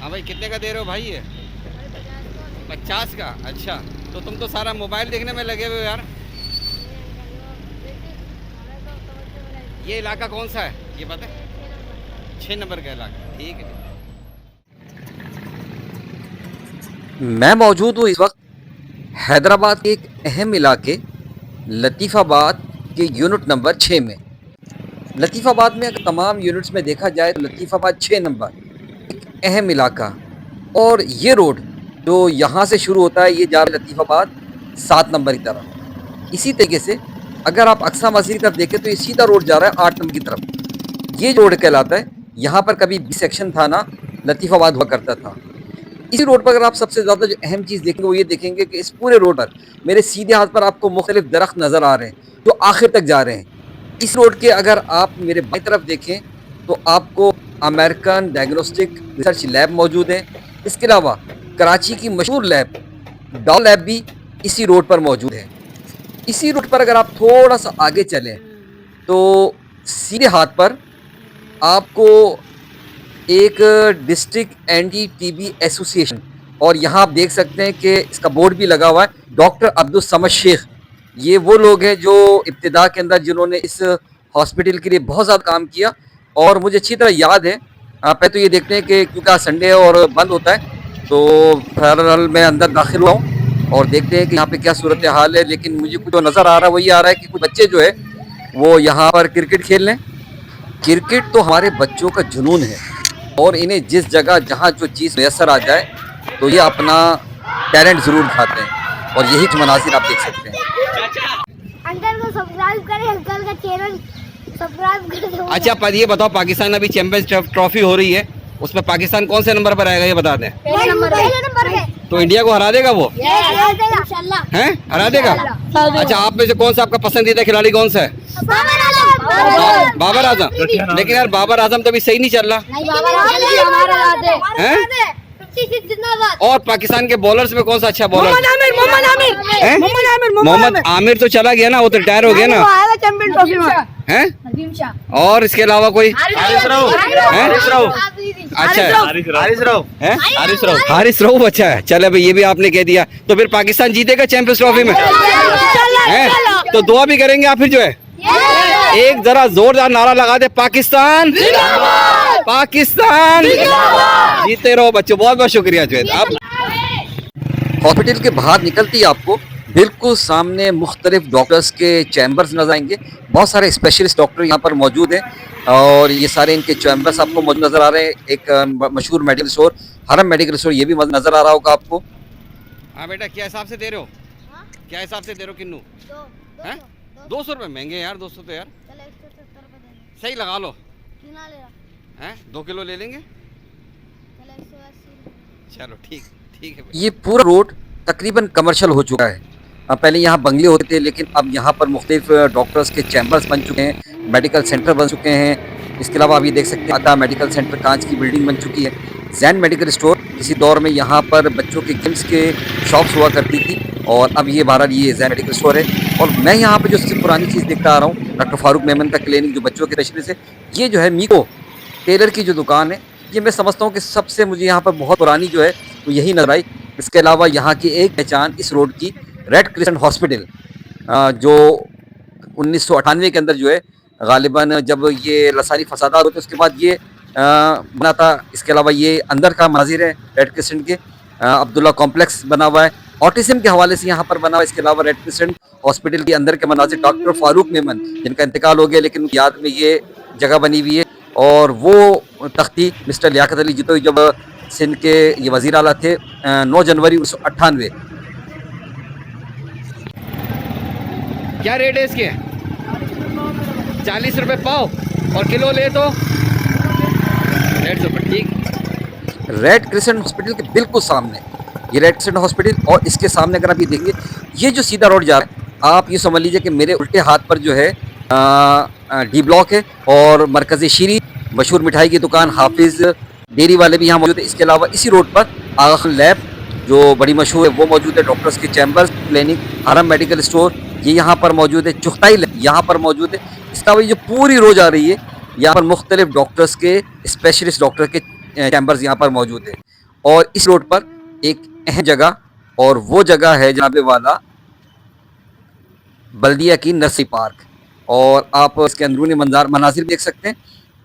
हाँ भाई, कितने का दे रहे हो भाई ये? 50 का? अच्छा, तो तुम तो सारा मोबाइल देखने में लगे हुए हो यार। ये इलाका कौन सा है ये पता है? 6 नंबर का इलाका, ठीक है। मैं मौजूद हूँ इस वक्त हैदराबाद के एक अहम इलाके लतीफ़ाबाद के यूनिट नंबर 6 में। लतीफ़ाबाद में अगर तमाम यूनिट्स में देखा जाए तो लतीफ़ाबाद 6 नंबर एक अहम इलाका। और ये रोड जो यहाँ से शुरू होता है ये जा रहा है लतीफ़ाबाद 7 नंबर की तरफ। इसी तरीके से अगर आप अक्सा मस्जिद की तरफ देखें तो ये सीधा रोड जा रहा है 8 नंबर की तरफ। ये रोड कहलाता है। यहाँ पर कभी बी सेक्शन थाना लतीफ़ाबाद हुआ करता था। इसी रोड पर अगर आप सबसे ज़्यादा जो अहम चीज़ देखेंगे वो ये देखेंगे कि इस पूरे रोड पर मेरे सीधे हाथ पर आपको मुख्तलिफ दरख्त नज़र आ रहे हैं जो आखिर तक जा रहे हैं। इस रोड के अगर आप मेरे बाईं तरफ देखें तो आपको अमेरिकन डायग्नोस्टिक रिसर्च लैब मौजूद है। इसके अलावा कराची की मशहूर लैब डॉल लैब भी इसी रोड पर मौजूद है। इसी रोड पर अगर आप थोड़ा सा आगे चलें तो सीधे हाथ पर आपको एक डिस्ट्रिक्ट एंटी टीबी एसोसिएशन, और यहाँ आप देख सकते हैं कि इसका बोर्ड भी लगा हुआ है, डॉक्टर अब्दुल समद शेख। ये वो लोग हैं जो इब्तिदा के अंदर जिन्होंने इस हॉस्पिटल के लिए बहुत ज़्यादा काम किया। और मुझे अच्छी तरह याद है, पहले तो ये देखते हैं कि क्योंकि आज संडे है और बंद होता है, तो बहरहाल मैं अंदर दाखिल हुआ हूँ और देखते हैं कि यहाँ पे क्या सूरत हाल है। लेकिन मुझे कुछ जो नज़र आ रहा है वो ये आ रहा है कि कुछ बच्चे जो है वो यहाँ पर क्रिकेट खेल रहे हैं। क्रिकेट तो हमारे बच्चों का जुनून है और इन्हें जिस जगह जहाँ जो चीज़ मैसर आ जाए तो ये अपना टैलेंट ज़रूर दिखाते हैं और यही मनाजिर आप देख सकते हैं। अंकल को सब्सक्राइब करें, अंकल का चैनल सब्सक्राइब करें। अच्छा, पर ये बताओ, पाकिस्तान अभी चैंपियंस ट्रॉफी हो रही है, उसमें पाकिस्तान कौन से नंबर पर आएगा ये बता दें। पहले नंबर पे। तो इंडिया को हरा देगा वो? इंशाल्लाह। हैं, हरा देगा? अच्छा, आप में से कौन सा आपका पसंदीदा खिलाड़ी कौन सा है? बाबर आजम। लेकिन यार बाबर आजम तो अभी सही नहीं चल रहा है। और पाकिस्तान के बॉलर्स में कौन सा अच्छा बॉलर? मोहम्मद आमिर तो चला गया ना, वो तो रिटायर हो गया ना, हैं? और इसके अलावा कोई? अच्छा, हारिस राऊफ। अच्छा है, चले भाई, ये भी आपने कह दिया। तो फिर पाकिस्तान जीतेगा चैंपियंस ट्रॉफी में, हैं? तो दुआ भी करेंगे आप फिर जो है। एक जरा जोरदार नारा लगा दे, पाकिस्तान पाकिस्तान जीते रहो बच्चों। बहुत बहुत शुक्रिया जो है। आप हॉस्पिटल के बाहर निकलती है आपको बिल्कुल सामने मुख्तलिफ डॉक्टर्स के चैम्बर्स नजर आएंगे। बहुत सारे स्पेशलिस्ट डॉक्टर यहाँ पर मौजूद हैं और ये सारे इनके चैम्बर्स आपको मौजूद नजर आ रहे हैं। एक मशहूर मेडिकल स्टोर हरम मेडिकल स्टोर ये भी नजर आ रहा होगा आपको। हाँ बेटा, क्या हिसाब से दे रहे हो? क्या हिसाब से दे रहे हो किन्नू? 200 रुपये महंगे यार, 200 तो यार सही लगा लो। हैं, 2 किलो ले लेंगे? चलो ठीक ठीक है। ये पूरा रोड तकरीबन कमर्शियल हो चुका है। पहले यहाँ बंगले होते थे लेकिन अब यहाँ पर मुख्तलिफ डॉक्टर्स के चैम्बर्स बन चुके हैं, मेडिकल सेंटर बन चुके हैं। इसके अलावा आप ये देख सकते हैं अता मेडिकल सेंटर कांच की बिल्डिंग बन चुकी है। जैन मेडिकल स्टोर किसी दौर में यहाँ पर बच्चों के गेम्स के शॉप्स हुआ करती थी और अब ये बहरहाल ये जैन मेडिकल स्टोर है। और मैं यहाँ पर जो सबसे पुरानी चीज़ देखता आ रहा हूँ, डॉक्टर फारूक मेमन का क्लिनिक जो बच्चों के स्पेशलिस्ट है, ये जो है मीको टेलर की जो दुकान है, ये मैं समझता हूँ कि सबसे मुझे यहाँ पर बहुत पुरानी जो है तो यही नजर आई। इसके अलावा यहाँ की एक पहचान इस रोड की रेड क्रिसेंट हॉस्पिटल, जो 1998 के अंदर जो है गालिबन जब ये लसानी फसादात होते उसके बाद ये बना था। इसके अलावा ये अंदर का मनाजिर है रेड क्रिसेंट के, अब्दुल्ला कॉम्प्लेक्स बना हुआ है, ऑटिज्म के हवाले से यहाँ पर बना हुआ है। इसके अलावा रेड क्रिसेंट हॉस्पिटल के अंदर के मनाजिर डॉक्टर फारूक मेमन जिनका इंतकाल हो गया लेकिन याद में ये जगह बनी हुई है। और वो तख्ती मिस्टर लियाकत अली जितोई जब सिंध के ये वज़ीर आला थे 9 जनवरी 1998। क्या रेट है इसके? 40 रुपये पाव और किलो ले तो 150 रुपये। ठीक। रेड क्रिसेंट हॉस्पिटल के बिल्कुल सामने ये रेड क्रिसेंट हॉस्पिटल और इसके सामने अगर आप ये देखेंगे ये जो सीधा रोड जा रहा है, आप ये समझ लीजिए कि मेरे उल्टे हाथ पर जो है डी ब्लॉक है और मरकज़ी शीरी मशहूर मिठाई की दुकान हाफिज़ डेयरी वाले भी यहाँ मौजूद है। इसके अलावा इसी रोड पर आगा खान लैब जो बड़ी मशहूर है वो मौजूद है, डॉक्टर्स के चैम्बर्स क्लिनिक हरम मेडिकल स्टोर ये यहाँ पर मौजूद है, चुगताई लैब यहाँ पर मौजूद है। इसका वही जो पूरी रोज आ रही है यहाँ पर मुख्तलिफ डॉक्टर्स के स्पेशलिस्ट डॉक्टर के चैम्बर्स यहाँ पर मौजूद है। और इस रोड पर एक अहम जगह, और वो जगह है जनाब वाला बल्दिया की नर्सरी पार्क, और आप इसके अंदरूनी मनाजिर देख सकते हैं।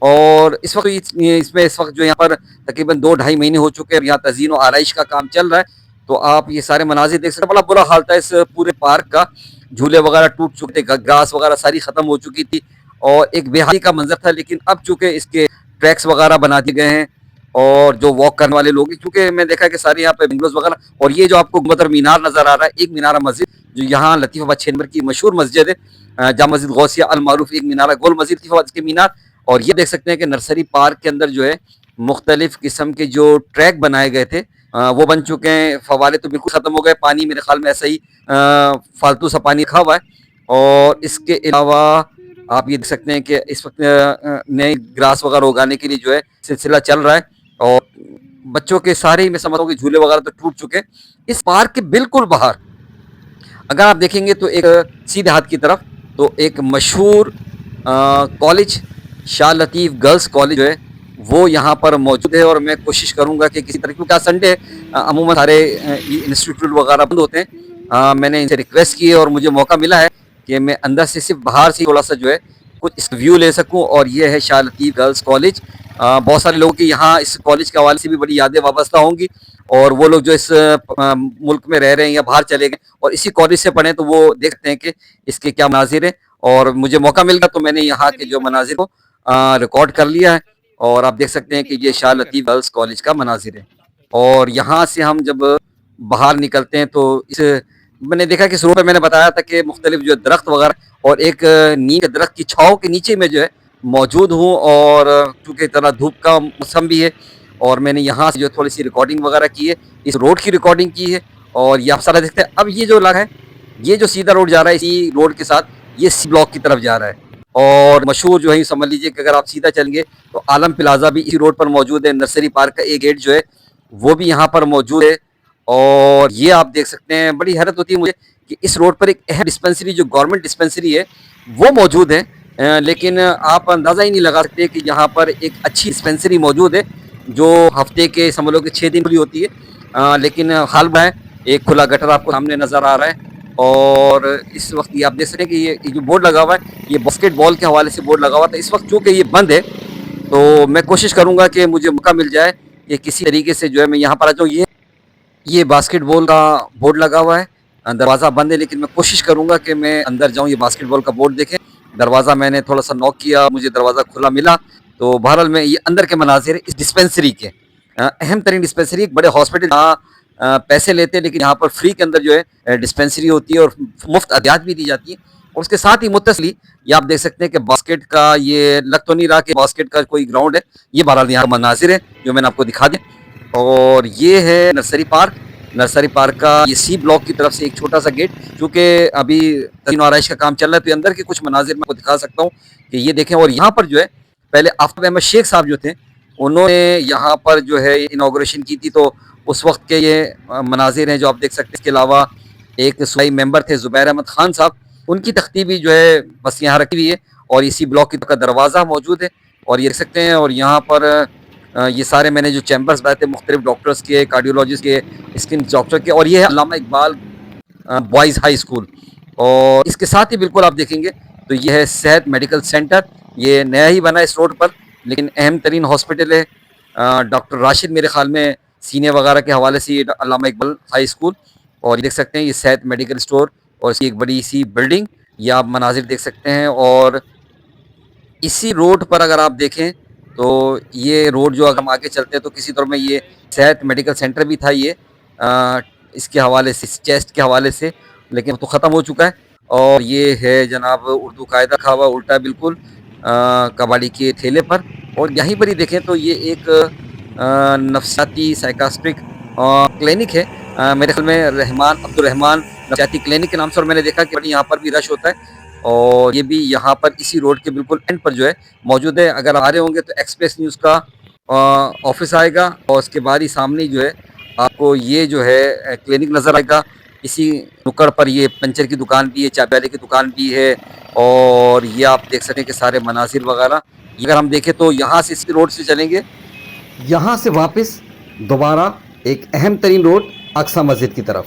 और इस वक्त इसमें इस वक्त जो यहाँ पर तकरीबन 2-2.5 महीने हो चुके हैं, यहाँ तज़ीन और आराइश का काम चल रहा है, तो आप ये सारे मनाजिर देख सकते हैं। बड़ा बुरा हाल था इस पूरे पार्क का, झूले वगैरह टूट चुके थे, ग्रास वगैरह सारी ख़त्म हो चुकी थी, और एक बेहाली का मंजर था। लेकिन अब चूँकि इसके ट्रैक्स वगैरह बना दिए गए हैं, और जो वॉक करने वाले लोग, क्योंकि मैं देखा कि सारे यहाँ पे विंडोज वगैरह, और ये जो आपको गुंबद और मीनार नज़र आ रहा है, एक मीनारा मस्जिद जो यहाँ लतीफ़ाबाद 6 नंबर की मशहूर मस्जिद है, जामा मस्जिद गौसिया अल मारूफ, एक मीनारा गोल मस्जिद लतीफ़ाबाद के मीनार। और ये देख सकते हैं कि नर्सरी पार्क के अंदर जो है मुख्तलिफ किस्म के जो ट्रैक बनाए गए थे वो बन चुके हैं। फवारे तो बिल्कुल ख़त्म हो गए, पानी मेरे ख्याल में ऐसा ही फालतू सा पानी रखा हुआ है। और इसके अलावा आप ये देख सकते हैं कि इस वक्त नए ग्रास वगैरह उगाने के लिए जो है सिलसिला चल रहा है, और बच्चों के सारे ही मैं समझता हूँ कि झूले वगैरह तो टूट चुके हैं। इस पार्क के बिल्कुल बाहर अगर आप देखेंगे तो एक सीधे हाथ की तरफ तो एक मशहूर college, Shah Latif girls college जो है वो यहाँ पर मौजूद है। और मैं कोशिश करूँगा कि किसी तरह, क्योंकि आज संडे अमूमन सारे इंस्टीट्यूट वगैरह बंद होते हैं, मैंने इनसे रिक्वेस्ट की है और मुझे मौका मिला है कि मैं अंदर से सिर्फ बाहर से थोड़ा सा जो है कुछ इस व्यू ले सकूं। और ये है शाह लतीफ़ गर्ल्स कॉलेज। बहुत सारे लोगों की यहाँ इस कॉलेज के हवाले से भी बड़ी यादें वाबस्ता होंगी, और वो लोग जो इस मुल्क में रह रहे हैं या बाहर चले गए और इसी कॉलेज से पढ़े, तो वो देखते हैं कि इसके क्या मनाजिर हैं। और मुझे मौका मिल गया तो मैंने यहाँ के जो मनाजिर को रिकॉर्ड कर लिया है, और आप देख सकते हैं कि ये शाह लतीफ़ गर्ल्स कॉलेज का मनाजिर है। और यहाँ से हम जब बाहर निकलते हैं तो इस मैंने देखा कि शुरू में मैंने बताया था कि मुख्तलिफ जो दरख्त वगैरह और एक नीम के दरख्त की छाँव के नीचे में जो है मौजूद हूँ। और चूँकि तरह धूप का मौसम भी है, और मैंने यहाँ से जो थोड़ी सी रिकॉर्डिंग वगैरह की है, इस रोड की रिकॉर्डिंग की है। और ये आप सारा देखते हैं। अब ये जो लगा है, ये जो सीधा रोड जा रहा है, इसी रोड के साथ ये सी ब्लॉक की तरफ जा रहा है। और मशहूर जो है समझ लीजिए कि अगर आप सीधा चलेंगे तो आलम प्लाजा भी इसी रोड पर मौजूद है। नर्सरी पार्क का एक गेट जो है वो भी यहाँ पर मौजूद है। और ये आप देख सकते हैं, बड़ी हैरत होती है मुझे कि इस रोड पर एक अहम डिस्पेंसरी जो गवर्नमेंट डिस्पेंसरी है वो मौजूद है, लेकिन आप अंदाज़ा ही नहीं लगा सकते कि यहाँ पर एक अच्छी डिस्पेंसरी मौजूद है जो हफ्ते के समझ लो कि 6 दिन खुली होती है। लेकिन हाल में एक खुला गटर आपको सामने नज़र आ रहा है। और इस वक्त ये आप देख सकते हैं कि ये जो बोर्ड लगा हुआ है, ये बास्केटबॉल के हवाले से बोर्ड लगा हुआ था। इस वक्त चूँकि ये बंद है तो मैं कोशिश करूँगा कि मुझे मौका मिल जाए कि किसी तरीके से जो है मैं यहाँ पर आ जाऊँ। ये बास्केटबॉल का बोर्ड लगा हुआ है, दरवाज़ा बंद है, लेकिन मैं कोशिश करूँगा कि मैं अंदर जाऊँ, ये बास्केटबॉल का बोर्ड देखें। दरवाज़ा मैंने थोड़ा सा नॉक किया, मुझे दरवाज़ा खुला मिला। तो बहरहाल में ये अंदर के मनाजिर इस डिस्पेंसरी के, अहम तरीन डिस्पेंसरी, एक बड़े हॉस्पिटल जहाँ पैसे लेते हैं, लेकिन यहाँ पर फ्री के अंदर जो है डिस्पेंसरी होती है और मुफ्त अद्वियात भी दी जाती है। और उसके साथ ही मुत्तसली ये आप देख सकते हैं कि बास्केट का, ये लग तो नहीं रहा कि बास्केट का कोई ग्राउंड है, ये बहरहाल यहाँ का मनाजिर है जो मैंने आपको दिखा दिया। और ये है नर्सरी पार्क। नर्सरी पार्क का ये सी ब्लॉक की तरफ से एक छोटा सा गेट, क्योंकि अभी तज़ीन और आराइश का काम चल रहा है तो अंदर के कुछ मनाजिर मैं आपको दिखा सकता हूँ कि ये देखें। और यहाँ पर जो है पहले आफ्ताब अहमद शेख साहब जो थे उन्होंने यहाँ पर जो है इनाग्रेशन की थी, तो उस वक्त के ये मनाजिर हैं जो आप देख सकते हैं। इसके अलावा एक सूबाई मेंबर थे ज़ुबैर अहमद ख़ान साहब, उनकी तख्ती भी जो है बस यहाँ रखी हुई है। और इसी ब्लॉक की तरफ का दरवाज़ा मौजूद है, और ये देख सकते हैं। और यहाँ पर ये सारे मैंने जो चैम्बर्स बताए थे मुख्तलिफ डॉक्टर्स के, कार्डियोलॉजिस्ट के, स्किन डॉक्टर के, और ये है अल्लामा इकबाल बॉयज़ हाई स्कूल। और इसके साथ ही बिल्कुल आप देखेंगे तो ये है सेहत मेडिकल सेंटर, ये नया ही बना है इस रोड पर, लेकिन अहम तरीन हॉस्पिटल है। डॉक्टर राशिद मेरे ख्याल में सीने वगैरह के हवाले से ये अल्लामा इकबाल हाई स्कूल। और ये देख सकते हैं ये सेहत मेडिकल स्टोर, और इसकी एक बड़ी सी बिल्डिंग, ये आप मनाजिर देख सकते हैं। और इसी रोड पर अगर आप देखें तो ये रोड जो अगर हम आगे चलते हैं तो किसी तरह में ये सेहत मेडिकल सेंटर भी था, ये इसके हवाले से, चेस्ट के हवाले से, लेकिन तो ख़त्म हो चुका है। और ये है जनाब उर्दू कायदा खा हुआ उल्टा बिल्कुल कबाड़ी के ठेले पर। और यहीं पर ही देखें तो ये एक नफ्सियाती साइकास्ट्रिक क्लिनिक है, मेरे ख्याल में रहमान अब्दुल रहमान नफ्सियाती क्लिनिक के नाम से। और मैंने देखा कि यहाँ पर भी रश होता है, और ये भी यहाँ पर इसी रोड के बिल्कुल एंड पर जो है मौजूद है। अगर आ रहे होंगे तो एक्सप्रेस न्यूज़ का ऑफिस आएगा, और उसके बाद ही सामने जो है आपको ये जो है क्लिनिक नज़र आएगा। इसी नुक्कड़ पर ये पंचर की दुकान भी है, चाय वाले की दुकान भी है। और ये आप देख सकते हैं कि सारे मनाजिर वगैरह, अगर हम देखें तो यहाँ से इसी रोड से चलेंगे यहाँ से वापस दोबारा एक अहम तरीन रोड अक्सा मस्जिद की तरफ।